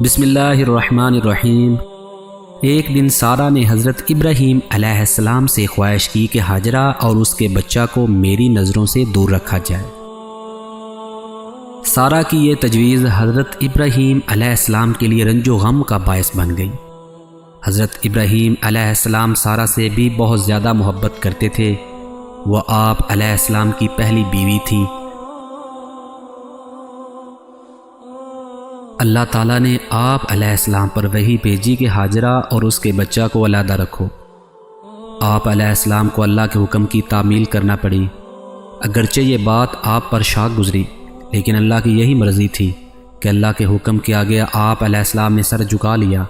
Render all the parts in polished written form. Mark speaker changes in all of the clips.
Speaker 1: بسم اللہ الرحمن الرحیم۔ ایک دن سارہ نے حضرت ابراہیم علیہ السلام سے خواہش کی کہ ہاجرہ اور اس کے بچہ کو میری نظروں سے دور رکھا جائے۔ سارہ کی یہ تجویز حضرت ابراہیم علیہ السلام کے لیے رنج و غم کا باعث بن گئی۔ حضرت ابراہیم علیہ السلام سارہ سے بھی بہت زیادہ محبت کرتے تھے۔ وہ آپ علیہ السلام کی پہلی بیوی تھی۔ اللہ تعالیٰ نے آپ علیہ السلام پر وحی بھیجی کہ ہاجرہ اور اس کے بچہ کو علیحدہ رکھو۔ آپ علیہ السلام کو اللہ کے حکم کی تعمیل کرنا پڑی۔ اگرچہ یہ بات آپ پر شاق گزری، لیکن اللہ کی یہی مرضی تھی کہ اللہ کے حکم کے آگے آپ علیہ السلام نے سر جھکا لیا۔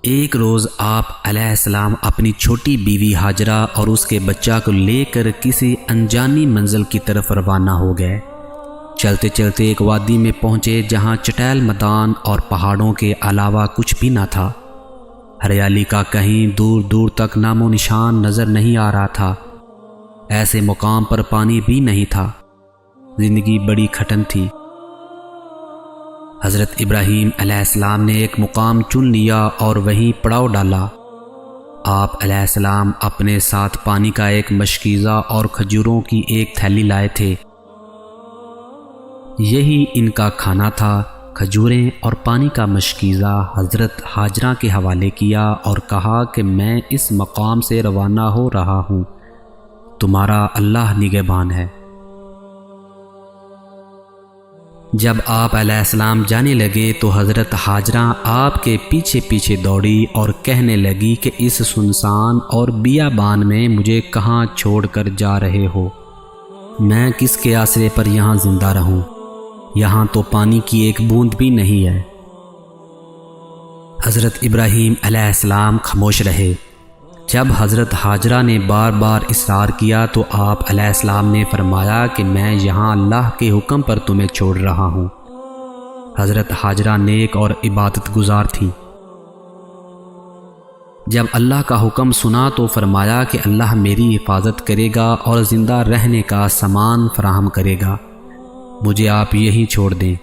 Speaker 1: ایک روز آپ علیہ السلام اپنی چھوٹی بیوی ہاجرہ اور اس کے بچہ کو لے کر کسی انجانی منزل کی طرف روانہ ہو گئے۔ چلتے چلتے ایک وادی میں پہنچے جہاں چٹیل میدان اور پہاڑوں کے علاوہ کچھ بھی نہ تھا۔ ہریالی کا کہیں دور دور تک نام و نشان نظر نہیں آ رہا تھا۔ ایسے مقام پر پانی بھی نہیں تھا۔ زندگی بڑی کھٹن تھی۔ حضرت ابراہیم علیہ السلام نے ایک مقام چن لیا اور وہیں پڑاؤ ڈالا۔ آپ علیہ السلام اپنے ساتھ پانی کا ایک مشکیزہ اور کھجوروں کی ایک تھیلی لائے تھے۔ یہی ان کا کھانا تھا۔ کھجوریں اور پانی کا مشکیزہ حضرت ہاجرہ کے حوالے کیا اور کہا کہ میں اس مقام سے روانہ ہو رہا ہوں، تمہارا اللہ نگہبان ہے۔ جب آپ علیہ السلام جانے لگے تو حضرت ہاجرہ آپ کے پیچھے پیچھے دوڑی اور کہنے لگی کہ اس سنسان اور بیابان میں مجھے کہاں چھوڑ کر جا رہے ہو؟ میں کس کے آسرے پر یہاں زندہ رہوں؟ یہاں تو پانی کی ایک بوند بھی نہیں ہے۔ حضرت ابراہیم علیہ السلام خاموش رہے۔ جب حضرت ہاجرہ نے بار بار اصرار کیا تو آپ علیہ السلام نے فرمایا کہ میں یہاں اللہ کے حکم پر تمہیں چھوڑ رہا ہوں۔ حضرت ہاجرہ نیک اور عبادت گزار تھی۔ جب اللہ کا حکم سنا تو فرمایا کہ اللہ میری حفاظت کرے گا اور زندہ رہنے کا سامان فراہم کرے گا، مجھے آپ یہیں چھوڑ دیں۔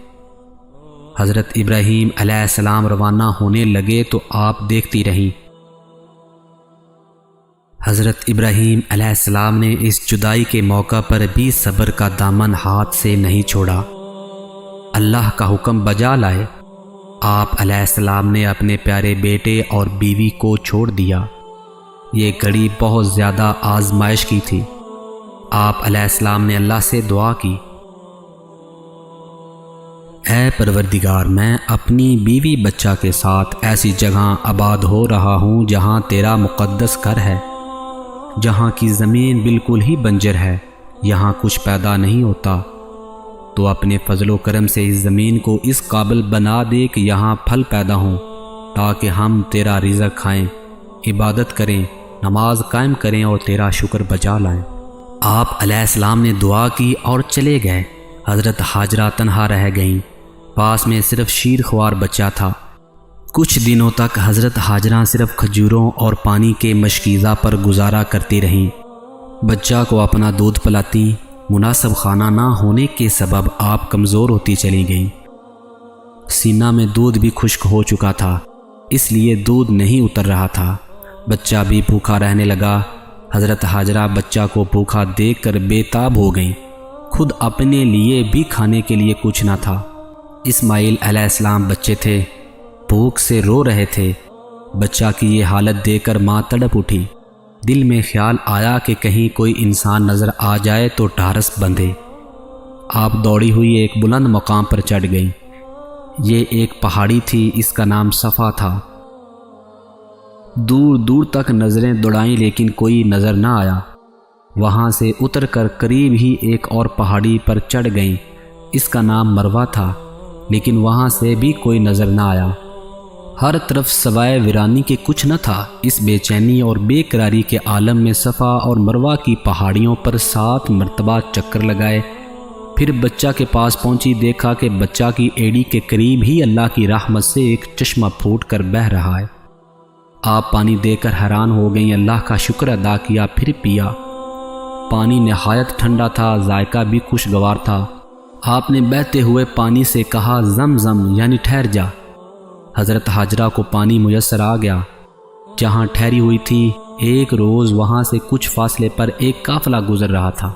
Speaker 1: حضرت ابراہیم علیہ السلام روانہ ہونے لگے تو آپ دیکھتی رہیں۔ حضرت ابراہیم علیہ السلام نے اس جدائی کے موقع پر بھی صبر کا دامن ہاتھ سے نہیں چھوڑا۔ اللہ کا حکم بجا لائے۔ آپ علیہ السلام نے اپنے پیارے بیٹے اور بیوی کو چھوڑ دیا۔ یہ گھڑی بہت زیادہ آزمائش کی تھی۔ آپ علیہ السلام نے اللہ سے دعا کی، اے پروردگار، میں اپنی بیوی بچہ کے ساتھ ایسی جگہ آباد ہو رہا ہوں جہاں تیرا مقدس گھر ہے، جہاں کی زمین بالکل ہی بنجر ہے، یہاں کچھ پیدا نہیں ہوتا۔ تو اپنے فضل و کرم سے اس زمین کو اس قابل بنا دے کہ یہاں پھل پیدا ہوں، تاکہ ہم تیرا رزق کھائیں، عبادت کریں، نماز قائم کریں اور تیرا شکر بجا لائیں۔ آپ علیہ السلام نے دعا کی اور چلے گئے۔ حضرت ہاجرہ تنہا رہ گئیں۔ پاس میں صرف شیر خوار بچہ تھا۔ کچھ دنوں تک حضرت ہاجرہ صرف کھجوروں اور پانی کے مشکیزہ پر گزارا کرتی رہیں۔ بچہ کو اپنا دودھ پلاتی، مناسب کھانا نہ ہونے کے سبب آپ کمزور ہوتی چلی گئیں۔ سینہ میں دودھ بھی خشک ہو چکا تھا، اس لیے دودھ نہیں اتر رہا تھا۔ بچہ بھی بھوکا رہنے لگا۔ حضرت ہاجرہ بچہ کو بھوکا دیکھ کر بے تاب ہو گئیں۔ خود اپنے لیے بھی کھانے کے لیے کچھ نہ تھا۔ اسماعیل علیہ السلام بچے تھے، بھوک سے رو رہے تھے۔ بچہ کی یہ حالت دیکھ کر ماں تڑپ اٹھی۔ دل میں خیال آیا کہ کہیں کوئی انسان نظر آ جائے تو ڈھارس بندھے۔ آپ دوڑی ہوئی ایک بلند مقام پر چڑھ گئیں۔ یہ ایک پہاڑی تھی، اس کا نام صفا تھا۔ دور دور تک نظریں دوڑائیں لیکن کوئی نظر نہ آیا۔ وہاں سے اتر کر قریب ہی ایک اور پہاڑی پر چڑھ گئیں، اس کا نام مروہ تھا، لیکن وہاں سے بھی کوئی نظر نہ آیا۔ ہر طرف سوائے ویرانی کے کچھ نہ تھا۔ اس بے چینی اور بے قراری کے عالم میں صفا اور مروہ کی پہاڑیوں پر 7 مرتبہ چکر لگائے۔ پھر بچہ کے پاس پہنچی، دیکھا کہ بچہ کی ایڑی کے قریب ہی اللہ کی رحمت سے ایک چشمہ پھوٹ کر بہہ رہا ہے۔ آپ پانی دے کر حیران ہو گئیں، اللہ کا شکر ادا کیا، پھر پیا۔ پانی نہایت ٹھنڈا تھا، ذائقہ بھی خوشگوار تھا۔ آپ نے بہتے ہوئے پانی سے کہا زمزم یعنی ٹھہر جا۔ حضرت حاجرہ کو پانی میسر آ گیا۔ جہاں ٹھہری ہوئی تھی ایک روز وہاں سے کچھ فاصلے پر ایک قافلہ گزر رہا تھا۔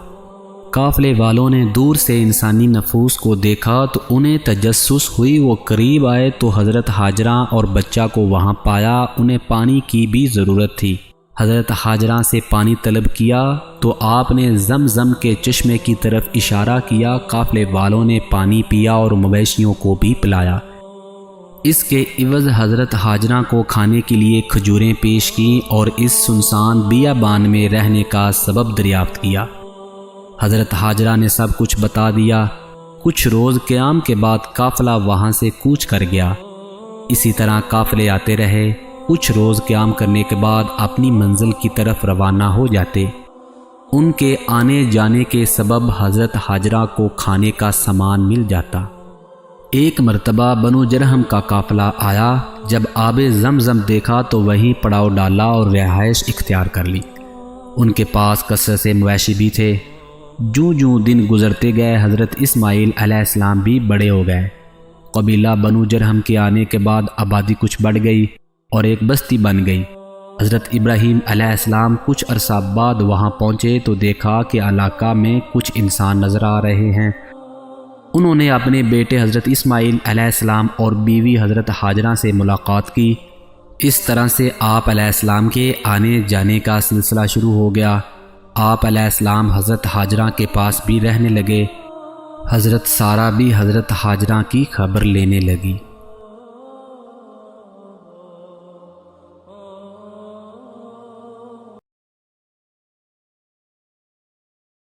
Speaker 1: قافلے والوں نے دور سے انسانی نفوس کو دیکھا تو انہیں تجسس ہوئی، وہ قریب آئے تو حضرت حاجرہ اور بچہ کو وہاں پایا۔ انہیں پانی کی بھی ضرورت تھی۔ حضرت حاجرہ سے پانی طلب کیا تو آپ نے زمزم کے چشمے کی طرف اشارہ کیا۔ قافلے والوں نے پانی پیا اور مویشیوں کو بھی پلایا۔ اس کے عوض حضرت حاجرہ کو کھانے کے لیے کھجوریں پیش کیں اور اس سنسان بیابان میں رہنے کا سبب دریافت کیا۔ حضرت حاجرہ نے سب کچھ بتا دیا۔ کچھ روز قیام کے بعد قافلہ وہاں سے کوچ کر گیا۔ اسی طرح قافلے آتے رہے۔ کچھ روز قیام کرنے کے بعد اپنی منزل کی طرف روانہ ہو جاتے۔ ان کے آنے جانے کے سبب حضرت حاجرہ کو کھانے کا سامان مل جاتا۔ ایک مرتبہ بنو جرہم کا قافلہ آیا۔ جب آب زمزم دیکھا تو وہیں پڑاؤ ڈالا اور رہائش اختیار کر لی۔ ان کے پاس کثرت سے مویشی بھی تھے۔ جوں دن گزرتے گئے حضرت اسماعیل علیہ السلام بھی بڑے ہو گئے۔ قبیلہ بنو جرہم کے آنے کے بعد آبادی کچھ بڑھ گئی اور ایک بستی بن گئی۔ حضرت ابراہیم علیہ السلام کچھ عرصہ بعد وہاں پہنچے تو دیکھا کہ علاقہ میں کچھ انسان نظر آ رہے ہیں۔ انہوں نے اپنے بیٹے حضرت اسماعیل علیہ السلام اور بیوی حضرت حاجرہ سے ملاقات کی۔ اس طرح سے آپ علیہ السلام کے آنے جانے کا سلسلہ شروع ہو گیا۔ آپ علیہ السلام حضرت حاجرہ کے پاس بھی رہنے لگے۔ حضرت سارہ بھی حضرت حاجرہ کی خبر لینے لگی۔